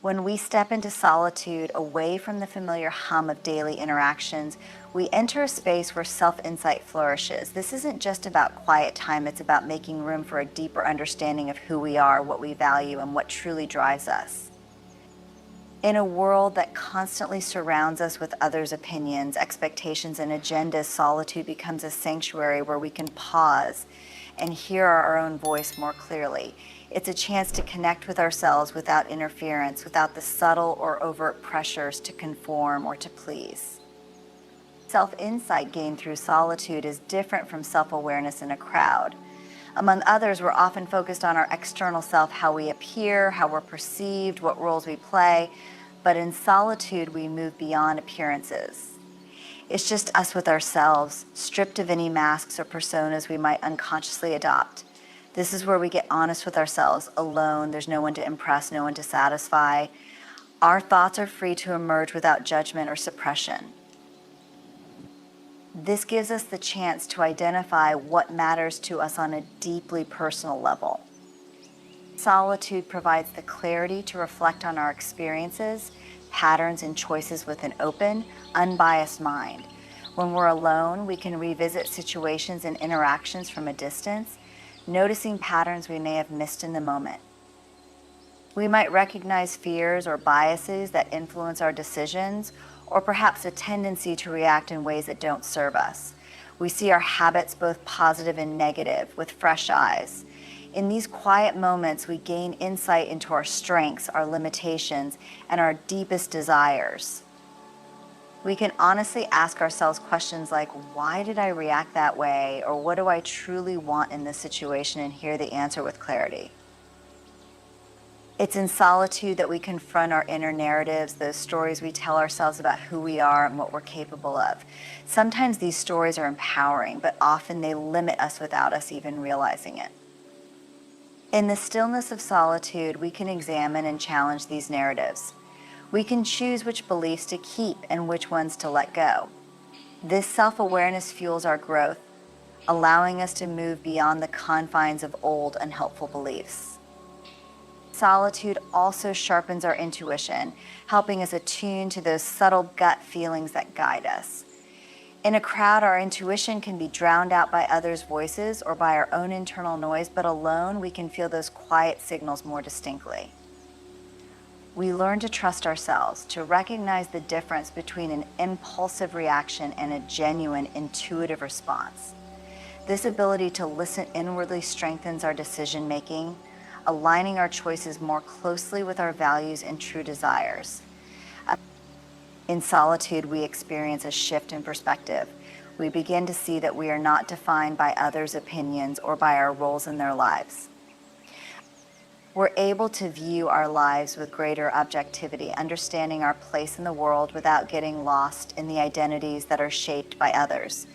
When we step into solitude, away from the familiar hum of daily interactions, we enter a space where self-insight flourishes. This isn't just about quiet time, it's about making room for a deeper understanding of who we are, what we value, and what truly drives us. In a world that constantly surrounds us with others' opinions, expectations, and agendas, solitude becomes a sanctuary where we can pause and hear our own voice more clearly. It's a chance to connect with ourselves without interference, without the subtle or overt pressures to conform or to please. Self-insight gained through solitude is different from self-awareness in a crowd. Among others, we're often focused on our external self, how we appear, how we're perceived, what roles we play. But in solitude, we move beyond appearances. It's just us with ourselves, stripped of any masks or personas we might unconsciously adopt. This is where we get honest with ourselves, alone. There's no one to impress, no one to satisfy. Our thoughts are free to emerge without judgment or suppression. This gives us the chance to identify what matters to us on a deeply personal level. Solitude provides the clarity to reflect on our experiences, patterns, and choices with an open, unbiased mind. When we're alone, we can revisit situations and interactions from a distance, noticing patterns we may have missed in the moment. We might recognize fears or biases that influence our decisions, or perhaps a tendency to react in ways that don't serve us. We see our habits, both positive and negative, with fresh eyes. In these quiet moments, we gain insight into our strengths, our limitations, and our deepest desires. We can honestly ask ourselves questions like, why did I react that way? Or what do I truly want in this situation? And hear the answer with clarity. It's in solitude that we confront our inner narratives, those stories we tell ourselves about who we are and what we're capable of. Sometimes these stories are empowering, but often they limit us without us even realizing it. In the stillness of solitude, we can examine and challenge these narratives. We can choose which beliefs to keep and which ones to let go. This self-awareness fuels our growth, allowing us to move beyond the confines of old, unhelpful beliefs. Solitude also sharpens our intuition, helping us attune to those subtle gut feelings that guide us. In a crowd, our intuition can be drowned out by others' voices or by our own internal noise, but alone, we can feel those quiet signals more distinctly. We learn to trust ourselves, to recognize the difference between an impulsive reaction and a genuine, intuitive response. This ability to listen inwardly strengthens our decision-making, aligning our choices more closely with our values and true desires. In solitude, we experience a shift in perspective. We begin to see that we are not defined by others' opinions or by our roles in their lives. We're able to view our lives with greater objectivity, understanding our place in the world without getting lost in the identities that are shaped by others.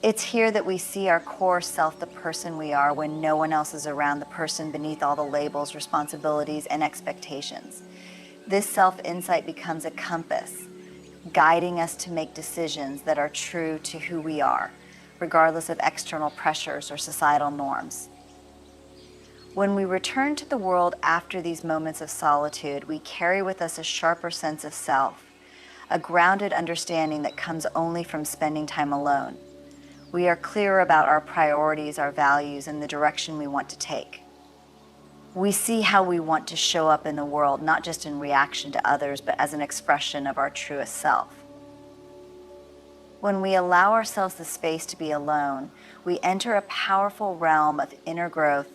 It's here that we see our core self, the person we are when no one else is around, the person beneath all the labels, responsibilities, and expectations. This self-insight becomes a compass, guiding us to make decisions that are true to who we are, regardless of external pressures or societal norms. When we return to the world after these moments of solitude, we carry with us a sharper sense of self, a grounded understanding that comes only from spending time alone. We are clearer about our priorities, our values, and the direction we want to take. We see how we want to show up in the world, not just in reaction to others, but as an expression of our truest self. When we allow ourselves the space to be alone, we enter a powerful realm of inner growth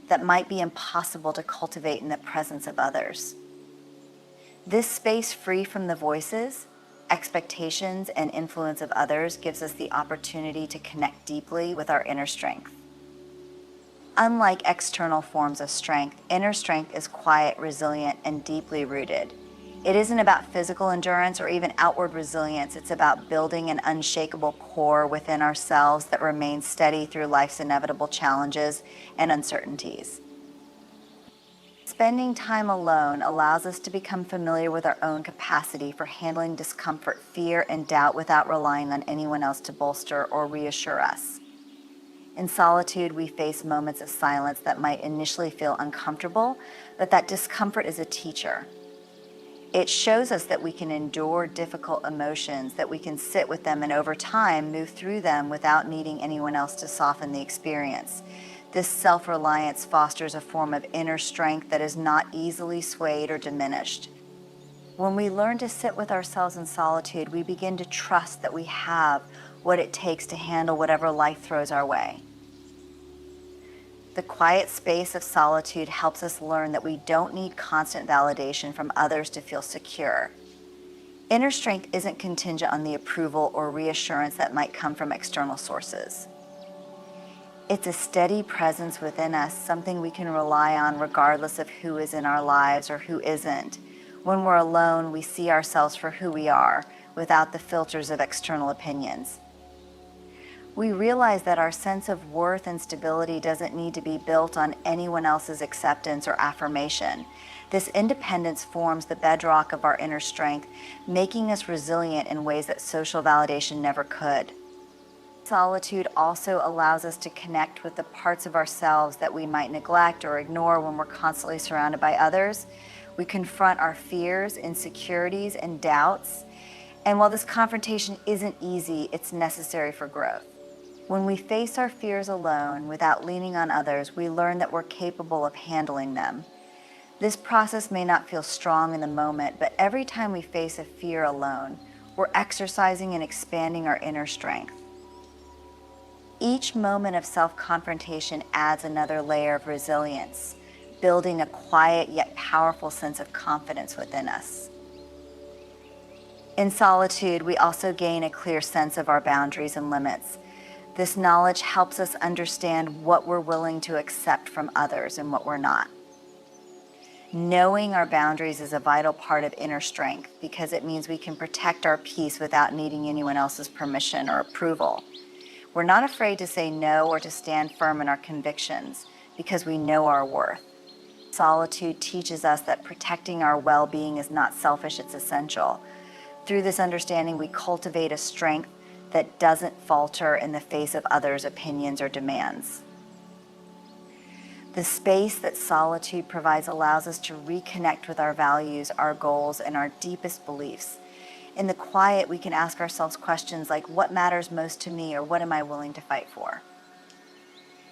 that might be impossible to cultivate in the presence of others. This space free from the voices, expectations, and influence of others gives us the opportunity to connect deeply with our inner strength. Unlike external forms of strength, inner strength is quiet, resilient, and deeply rooted. It isn't about physical endurance or even outward resilience. It's about building an unshakable core within ourselves that remains steady through life's inevitable challenges and uncertainties. Spending time alone allows us to become familiar with our own capacity for handling discomfort, fear, and doubt without relying on anyone else to bolster or reassure us. In solitude, we face moments of silence that might initially feel uncomfortable, but that discomfort is a teacher. It shows us that we can endure difficult emotions, that we can sit with them and over time move through them without needing anyone else to soften the experience. This self-reliance fosters a form of inner strength that is not easily swayed or diminished. When we learn to sit with ourselves in solitude, we begin to trust that we have what it takes to handle whatever life throws our way. The quiet space of solitude helps us learn that we don't need constant validation from others to feel secure. Inner strength isn't contingent on the approval or reassurance that might come from external sources. It's a steady presence within us, something we can rely on regardless of who is in our lives or who isn't. When we're alone, we see ourselves for who we are, without the filters of external opinions. We realize that our sense of worth and stability doesn't need to be built on anyone else's acceptance or affirmation. This independence forms the bedrock of our inner strength, making us resilient in ways that social validation never could. Solitude also allows us to connect with the parts of ourselves that we might neglect or ignore when we're constantly surrounded by others. We confront our fears, insecurities, and doubts. And while this confrontation isn't easy, it's necessary for growth. When we face our fears alone, without leaning on others, we learn that we're capable of handling them. This process may not feel strong in the moment, but every time we face a fear alone, we're exercising and expanding our inner strength. Each moment of self-confrontation adds another layer of resilience, building a quiet yet powerful sense of confidence within us. In solitude, we also gain a clear sense of our boundaries and limits. This knowledge helps us understand what we're willing to accept from others and what we're not. Knowing our boundaries is a vital part of inner strength because it means we can protect our peace without needing anyone else's permission or approval. We're not afraid to say no or to stand firm in our convictions because we know our worth. Solitude teaches us that protecting our well-being is not selfish, it's essential. Through this understanding, we cultivate a strength that doesn't falter in the face of others' opinions or demands. The space that solitude provides allows us to reconnect with our values, our goals, and our deepest beliefs. In the quiet, we can ask ourselves questions like, what matters most to me, or what am I willing to fight for?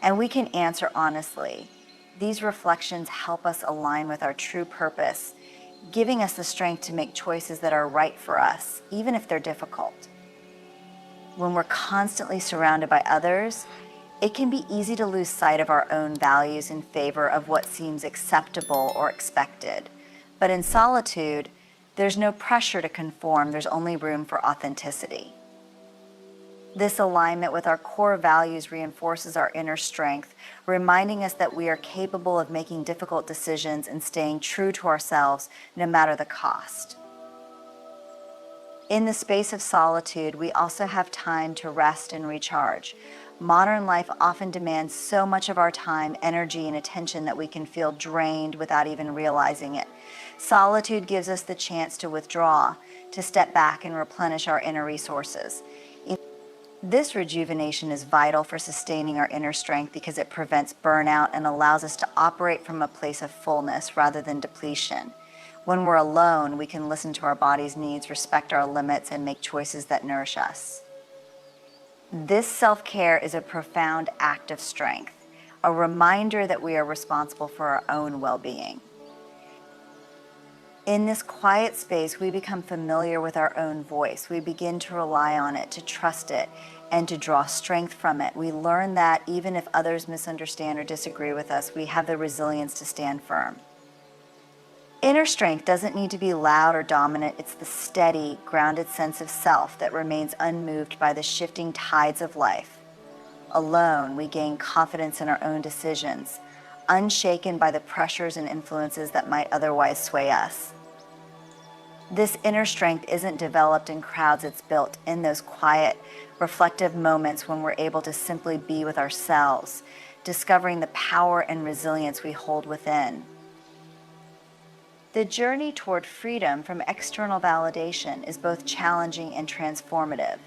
And we can answer honestly. These reflections help us align with our true purpose, giving us the strength to make choices that are right for us, even if they're difficult. When we're constantly surrounded by others, it can be easy to lose sight of our own values in favor of what seems acceptable or expected. But in solitude, there's no pressure to conform, there's only room for authenticity. This alignment with our core values reinforces our inner strength, reminding us that we are capable of making difficult decisions and staying true to ourselves no matter the cost. In the space of solitude, we also have time to rest and recharge. Modern life often demands so much of our time, energy, and attention that we can feel drained without even realizing it. Solitude gives us the chance to withdraw, to step back and replenish our inner resources. This rejuvenation is vital for sustaining our inner strength because it prevents burnout and allows us to operate from a place of fullness rather than depletion. When we're alone, we can listen to our body's needs, respect our limits, and make choices that nourish us. This self-care is a profound act of strength, a reminder that we are responsible for our own well-being. In this quiet space, we become familiar with our own voice. We begin to rely on it, to trust it, and to draw strength from it. We learn that even if others misunderstand or disagree with us, we have the resilience to stand firm. Inner strength doesn't need to be loud or dominant. It's the steady, grounded sense of self that remains unmoved by the shifting tides of life. Alone, we gain confidence in our own decisions, unshaken by the pressures and influences that might otherwise sway us. This inner strength isn't developed in crowds, it's built in those quiet, reflective moments when we're able to simply be with ourselves, discovering the power and resilience we hold within. The journey toward freedom from external validation is both challenging and transformative.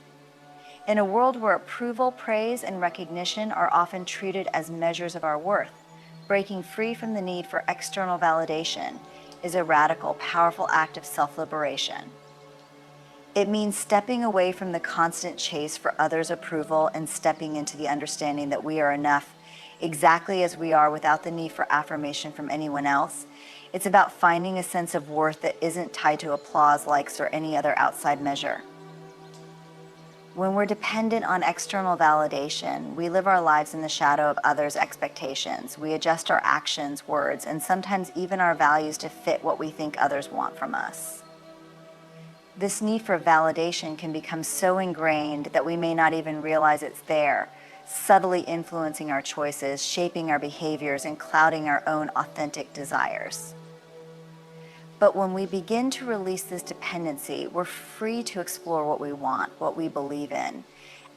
In a world where approval, praise, and recognition are often treated as measures of our worth, breaking free from the need for external validation is a radical, powerful act of self-liberation. It means stepping away from the constant chase for others' approval and stepping into the understanding that we are enough exactly as we are without the need for affirmation from anyone else. It's about finding a sense of worth that isn't tied to applause, likes, or any other outside measure. When we're dependent on external validation, we live our lives in the shadow of others' expectations. We adjust our actions, words, and sometimes even our values to fit what we think others want from us. This need for validation can become so ingrained that we may not even realize it's there, subtly influencing our choices, shaping our behaviors, and clouding our own authentic desires. But when we begin to release this dependency, we're free to explore what we want, what we believe in,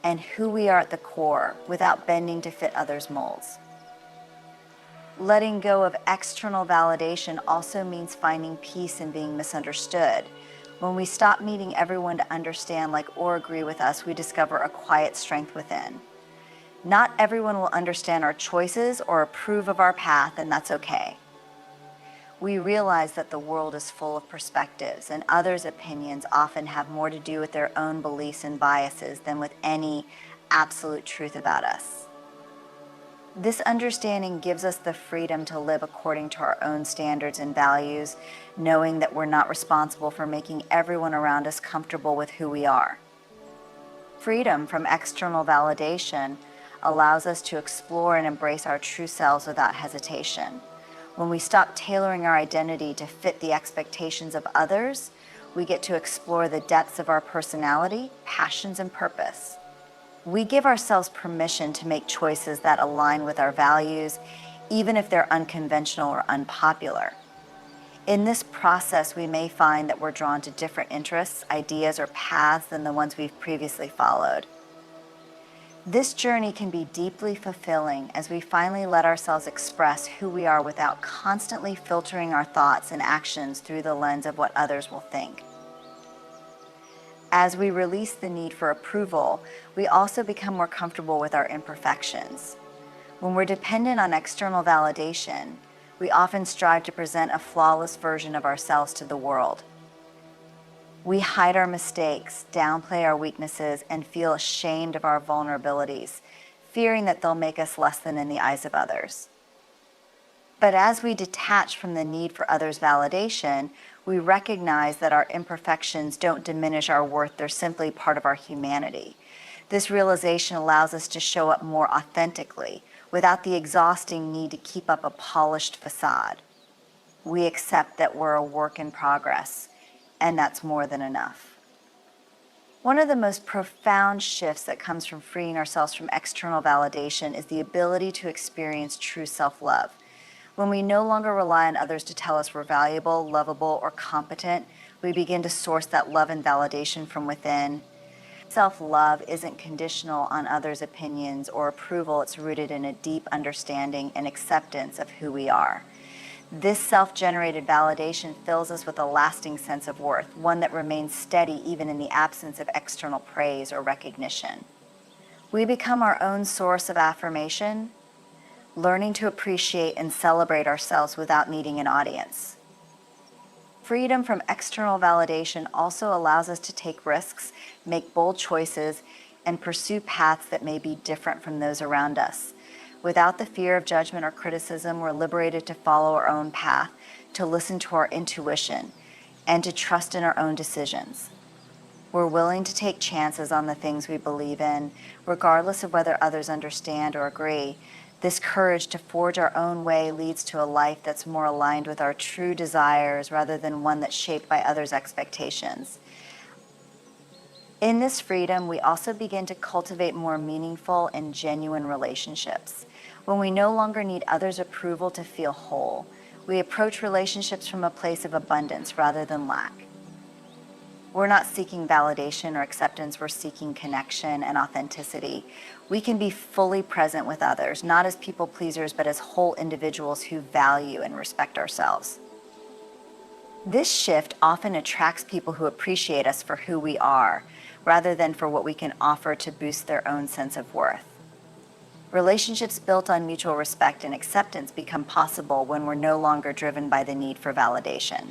and who we are at the core without bending to fit others' molds. Letting go of external validation also means finding peace in being misunderstood. When we stop needing everyone to understand, like, or agree with us, we discover a quiet strength within. Not everyone will understand our choices or approve of our path, and that's okay. We realize that the world is full of perspectives, and others' opinions often have more to do with their own beliefs and biases than with any absolute truth about us. This understanding gives us the freedom to live according to our own standards and values, knowing that we're not responsible for making everyone around us comfortable with who we are. Freedom from external validation allows us to explore and embrace our true selves without hesitation. When we stop tailoring our identity to fit the expectations of others, we get to explore the depths of our personality, passions, and purpose. We give ourselves permission to make choices that align with our values, even if they're unconventional or unpopular. In this process, we may find that we're drawn to different interests, ideas, or paths than the ones we've previously followed. This journey can be deeply fulfilling as we finally let ourselves express who we are without constantly filtering our thoughts and actions through the lens of what others will think. As we release the need for approval, we also become more comfortable with our imperfections. When we're dependent on external validation, we often strive to present a flawless version of ourselves to the world. We hide our mistakes, downplay our weaknesses, and feel ashamed of our vulnerabilities, fearing that they'll make us less than in the eyes of others. But as we detach from the need for others' validation, we recognize that our imperfections don't diminish our worth, they're simply part of our humanity. This realization allows us to show up more authentically, without the exhausting need to keep up a polished facade. We accept that we're a work in progress, and that's more than enough. One of the most profound shifts that comes from freeing ourselves from external validation is the ability to experience true self-love. When we no longer rely on others to tell us we're valuable, lovable, or competent, we begin to source that love and validation from within. Self-love isn't conditional on others' opinions or approval. It's rooted in a deep understanding and acceptance of who we are. This self-generated validation fills us with a lasting sense of worth, one that remains steady even in the absence of external praise or recognition. We become our own source of affirmation, learning to appreciate and celebrate ourselves without needing an audience. Freedom from external validation also allows us to take risks, make bold choices, and pursue paths that may be different from those around us. Without the fear of judgment or criticism, we're liberated to follow our own path, to listen to our intuition, and to trust in our own decisions. We're willing to take chances on the things we believe in, regardless of whether others understand or agree. This courage to forge our own way leads to a life that's more aligned with our true desires rather than one that's shaped by others' expectations. In this freedom, we also begin to cultivate more meaningful and genuine relationships. When we no longer need others' approval to feel whole, we approach relationships from a place of abundance rather than lack. We're not seeking validation or acceptance, we're seeking connection and authenticity. We can be fully present with others, not as people pleasers, but as whole individuals who value and respect ourselves. This shift often attracts people who appreciate us for who we are. rather than for what we can offer to boost their own sense of worth. Relationships built on mutual respect and acceptance become possible when we're no longer driven by the need for validation.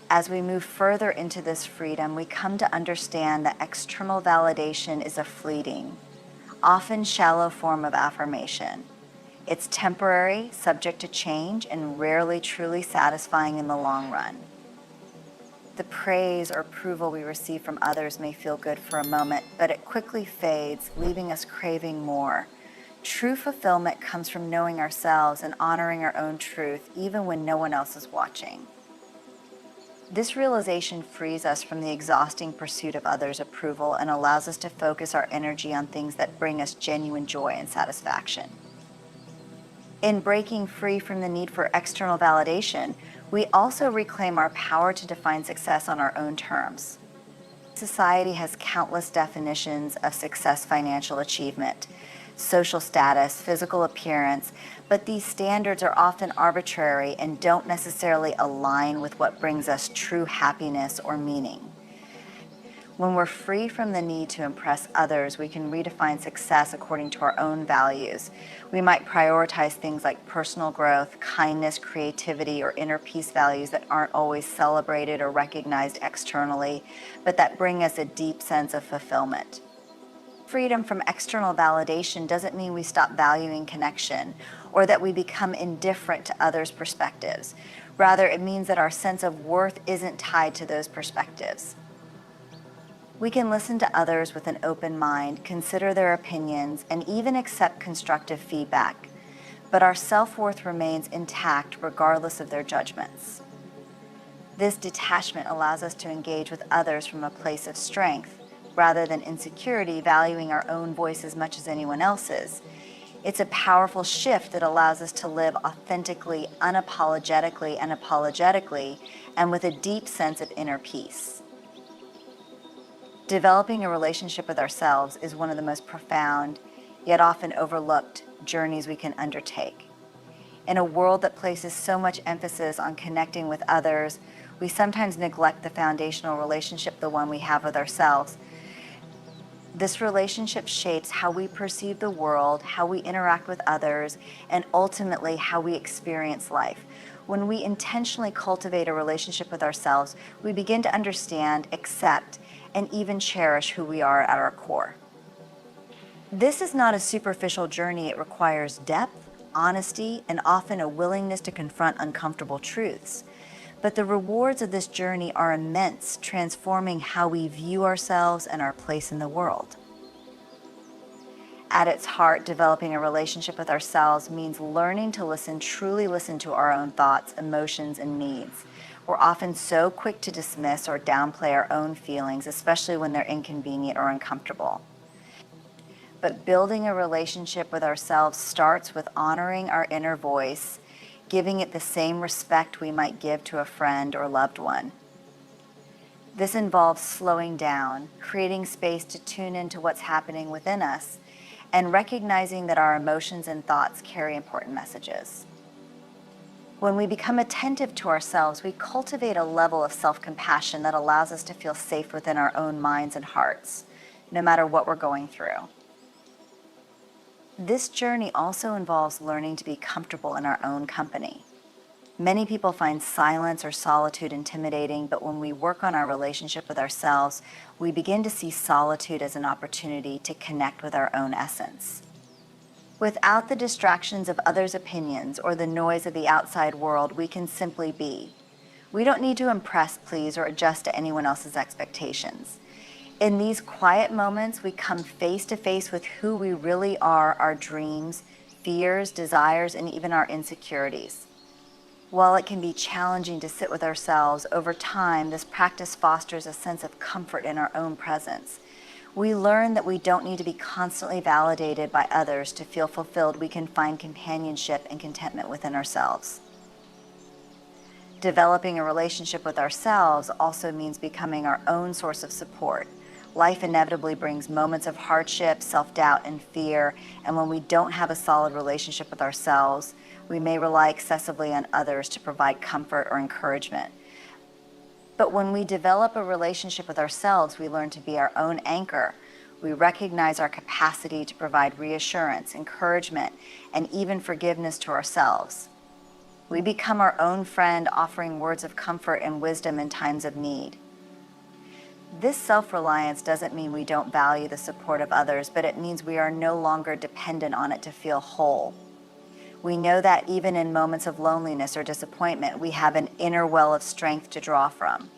As we move further into this freedom, we come to understand that external validation is a fleeting, often shallow form of affirmation. It's temporary, subject to change, and rarely truly satisfying in the long run. The praise or approval we receive from others may feel good for a moment, but it quickly fades, leaving us craving more. True fulfillment comes from knowing ourselves and honoring our own truth, even when no one else is watching. This realization frees us from the exhausting pursuit of others' approval and allows us to focus our energy on things that bring us genuine joy and satisfaction. In breaking free from the need for external validation, we also reclaim our power to define success on our own terms. Society has countless definitions of success: financial achievement, social status, physical appearance, but these standards are often arbitrary and don't necessarily align with what brings us true happiness or meaning. When we're free from the need to impress others, we can redefine success according to our own values. We might prioritize things like personal growth, kindness, creativity, or inner peace values that aren't always celebrated or recognized externally, but that bring us a deep sense of fulfillment. Freedom from external validation doesn't mean we stop valuing connection or that we become indifferent to others' perspectives. Rather, it means that our sense of worth isn't tied to those perspectives. We can listen to others with an open mind, consider their opinions, and even accept constructive feedback, but our self-worth remains intact regardless of their judgments. This detachment allows us to engage with others from a place of strength, rather than insecurity, valuing our own voice as much as anyone else's. It's a powerful shift that allows us to live authentically, unapologetically, and apologetically, and with a deep sense of inner peace. Developing a relationship with ourselves is one of the most profound, yet often overlooked, journeys we can undertake. In a world that places so much emphasis on connecting with others, we sometimes neglect the foundational relationship, the one we have with ourselves. This relationship shapes how we perceive the world, how we interact with others, and ultimately how we experience life. When we intentionally cultivate a relationship with ourselves, we begin to understand, accept, and even cherish who we are at our core. This is not a superficial journey. It requires depth, honesty, and often a willingness to confront uncomfortable truths. But the rewards of this journey are immense, transforming how we view ourselves and our place in the world. At its heart, developing a relationship with ourselves means learning to truly listen to our own thoughts, emotions, and needs. We're often so quick to dismiss or downplay our own feelings, especially when they're inconvenient or uncomfortable. But building a relationship with ourselves starts with honoring our inner voice, giving it the same respect we might give to a friend or loved one. This involves slowing down, creating space to tune into what's happening within us, and recognizing that our emotions and thoughts carry important messages. When we become attentive to ourselves, we cultivate a level of self-compassion that allows us to feel safe within our own minds and hearts, no matter what we're going through. This journey also involves learning to be comfortable in our own company. Many people find silence or solitude intimidating, but when we work on our relationship with ourselves, we begin to see solitude as an opportunity to connect with our own essence. Without the distractions of others' opinions or the noise of the outside world, we can simply be. We don't need to impress, please, or adjust to anyone else's expectations. In these quiet moments, we come face to face with who we really are, our dreams, fears, desires, and even our insecurities. While it can be challenging to sit with ourselves, over time, this practice fosters a sense of comfort in our own presence. We learn that we don't need to be constantly validated by others to feel fulfilled. We can find companionship and contentment within ourselves. Developing a relationship with ourselves also means becoming our own source of support. Life inevitably brings moments of hardship, self-doubt, and fear, and when we don't have a solid relationship with ourselves, we may rely excessively on others to provide comfort or encouragement. But when we develop a relationship with ourselves, we learn to be our own anchor. We recognize our capacity to provide reassurance, encouragement, and even forgiveness to ourselves. We become our own friend, offering words of comfort and wisdom in times of need. This self-reliance doesn't mean we don't value the support of others, but it means we are no longer dependent on it to feel whole. We know that even in moments of loneliness or disappointment, we have an inner well of strength to draw from.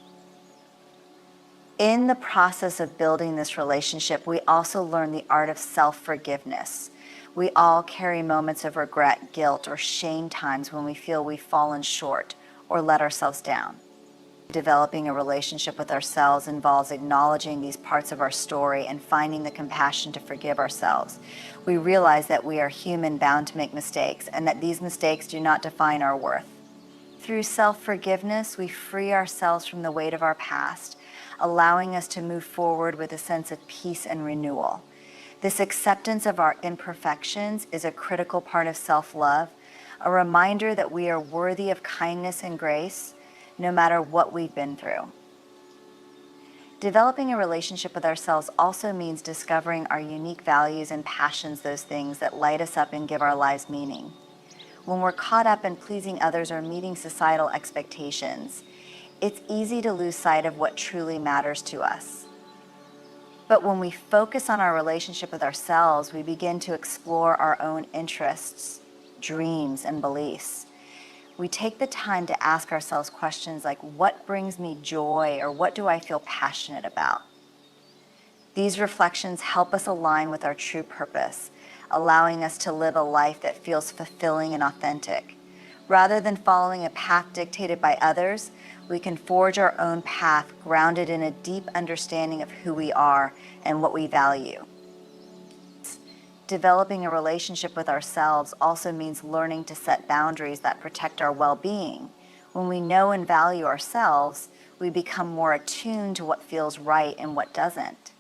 In the process of building this relationship, we also learn the art of self-forgiveness. We all carry moments of regret, guilt, or shame times when we feel we've fallen short or let ourselves down. Developing a relationship with ourselves involves acknowledging these parts of our story and finding the compassion to forgive ourselves. We realize that we are human, bound to make mistakes, and that these mistakes do not define our worth. Through self-forgiveness, we free ourselves from the weight of our past, allowing us to move forward with a sense of peace and renewal. This acceptance of our imperfections is a critical part of self-love, a reminder that we are worthy of kindness and grace, no matter what we've been through. Developing a relationship with ourselves also means discovering our unique values and passions, those things that light us up and give our lives meaning. When we're caught up in pleasing others or meeting societal expectations, it's easy to lose sight of what truly matters to us. But when we focus on our relationship with ourselves, we begin to explore our own interests, dreams, and beliefs. We take the time to ask ourselves questions like, what brings me joy, or what do I feel passionate about? These reflections help us align with our true purpose, allowing us to live a life that feels fulfilling and authentic. Rather than following a path dictated by others, we can forge our own path grounded in a deep understanding of who we are and what we value. Developing a relationship with ourselves also means learning to set boundaries that protect our well-being. When we know and value ourselves, we become more attuned to what feels right and what doesn't.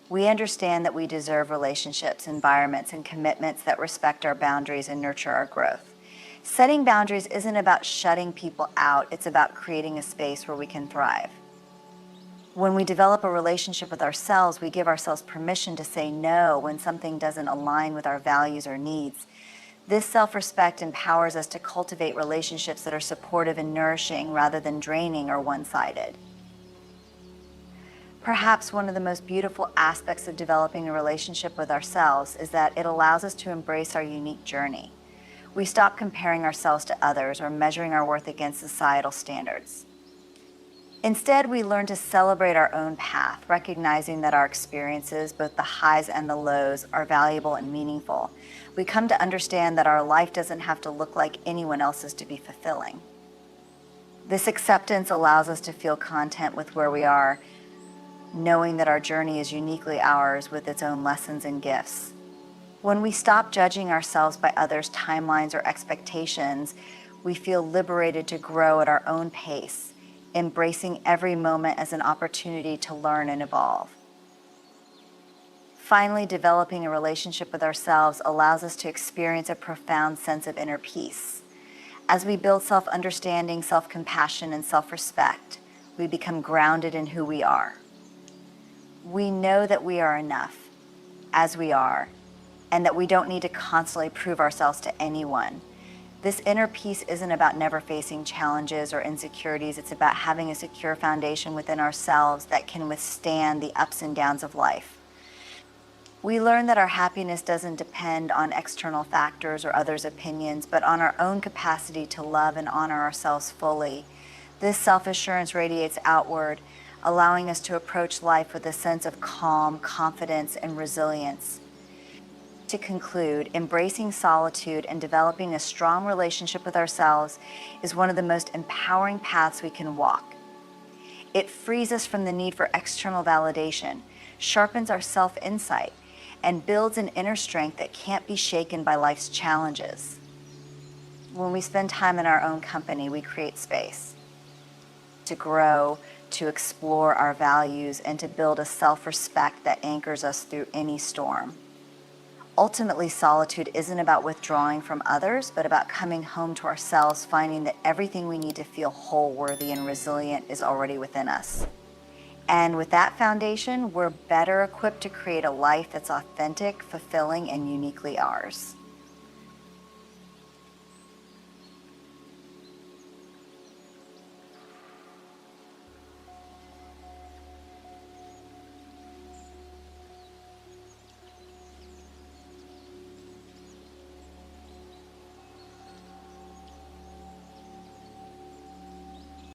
We understand that we deserve relationships, environments, and commitments that respect our boundaries and nurture our growth. Setting boundaries isn't about shutting people out, it's about creating a space where we can thrive. When we develop a relationship with ourselves, we give ourselves permission to say no when something doesn't align with our values or needs. This self-respect empowers us to cultivate relationships that are supportive and nourishing rather than draining or one-sided. Perhaps one of the most beautiful aspects of developing a relationship with ourselves is that it allows us to embrace our unique journey. We stop comparing ourselves to others or measuring our worth against societal standards. Instead, we learn to celebrate our own path, recognizing that our experiences, both the highs and the lows, are valuable and meaningful. We come to understand that our life doesn't have to look like anyone else's to be fulfilling. This acceptance allows us to feel content with where we are, knowing that our journey is uniquely ours with its own lessons and gifts. When we stop judging ourselves by others' timelines or expectations, we feel liberated to grow at our own pace, embracing every moment as an opportunity to learn and evolve. Finally, developing a relationship with ourselves allows us to experience a profound sense of inner peace. As we build self-understanding, self-compassion, and self-respect, we become grounded in who we are. We know that we are enough as we are, and that we don't need to constantly prove ourselves to anyone. This inner peace isn't about never facing challenges or insecurities. It's about having a secure foundation within ourselves that can withstand the ups and downs of life. We learn that our happiness doesn't depend on external factors or others' opinions, but on our own capacity to love and honor ourselves fully. This self-assurance radiates outward, allowing us to approach life with a sense of calm, confidence, and resilience. To conclude, embracing solitude and developing a strong relationship with ourselves is one of the most empowering paths we can walk. It frees us from the need for external validation, sharpens our self-insight, and builds an inner strength that can't be shaken by life's challenges. When we spend time in our own company, we create space to grow, to explore our values, and to build a self-respect that anchors us through any storm. Ultimately, solitude isn't about withdrawing from others, but about coming home to ourselves, finding that everything we need to feel whole, worthy, and resilient is already within us. And with that foundation, we're better equipped to create a life that's authentic, fulfilling, and uniquely ours.